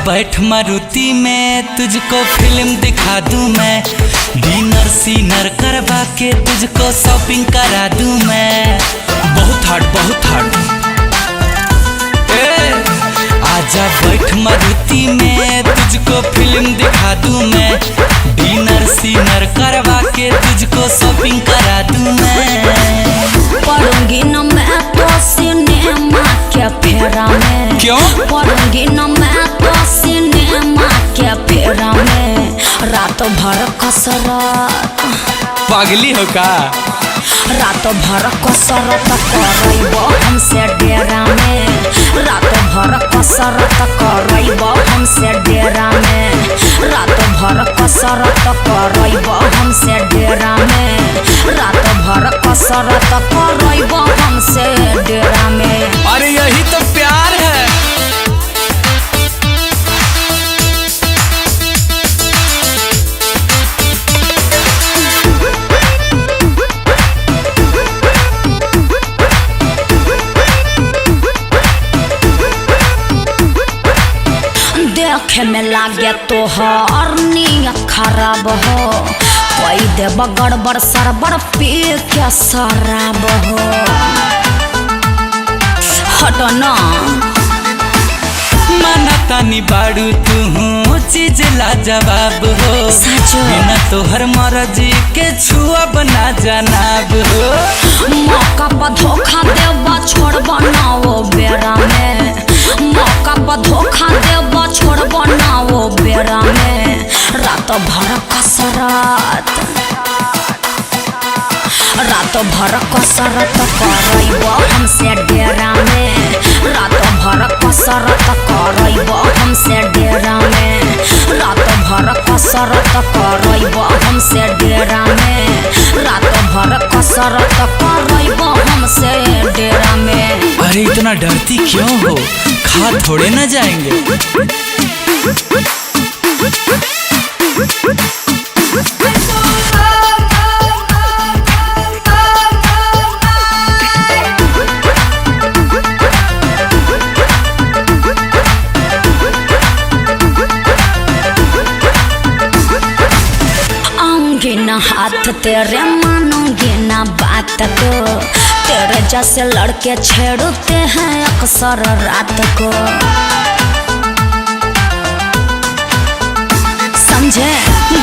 बैठ मारुति में तुझको फिल्म दिखा दूं मैं, डिनर सीनर करवा के तुझको शॉपिंग करा दूं मैं। बहुत हार्ड आजा बैठ मारुति में तुझको फिल्म दिखा दूं मैं, डिनर सीनर करवा के तुझको शॉपिंग करा दूं मैं। पढ़ूंगी न मैं तो सिनेमा के फेरा में। क्यों? पढ़ूंगी न मैं तो सिनेमा के फेरा में। रात भर कसरत, पागली हो का? रात भर कसरत करैबो हमसे डेरा में। रात भर कसरत करैबो हमसे डेरा में। रात भर कसरत करैबो हमसे डेरा में। रात भर कसरत करैबो हमसे डेरा में। अरे यही तो प्यार है। देखे में लागे तोहर नियत खराब हो, कोई देव गड़बड़ सरबड़ पी के शराब हो। हटो ना माना तानी बाड़ू तू चीज लाजवाब हो, बिना तोहर मर्जी के छुआ बना जनाब हो। मौका पर धोखा देवा छोड़ब ना वो बेरा में। मौका पर धोखा देवा छोड़ब ना वो बेरा में। रात भर कसरत, रात भर कसरत करैबो हमसे डेरा में। रात भर कसरत करैबो हमसे डेरा में। रात भर कसरत करैबो हमसे डेरा में। रात भर कसरत करैबो हमसे डेरा में। अरे इतना डरती क्यों हो? खा थोड़े ना जाएंगे। आऊंगी ना हाथ तेरे, मानूंगी ना बात को। तेरे जैसे लड़के छेड़ते हैं अक्सर रात को, समझे?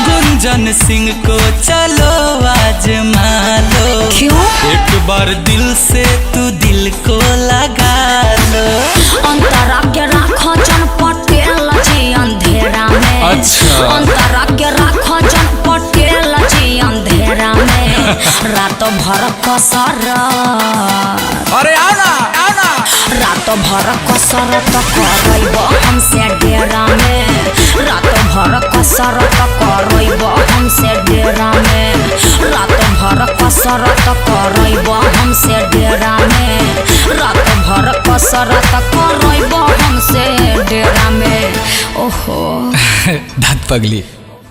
गुंजन सिंह को चलो आजमा लो। क्यों? एक बार दिल से तू दिल को लगा लो। अंतरा के राखो जन पटेल जी अंधेरा में। अच्छा। अंतरा के राखो जन पटेल जी अंधेरा में। रात भर कसरत, अरे आना आना। रात भर कसरत करैबो हमसे डेरा में। रात भर कसरत करैबो हमसे डेरा में। रात भर कसरत करैबो हमसे डेरा में। रात भर कसरत करैबो हमसे डेरा में। ओहो धत पगली।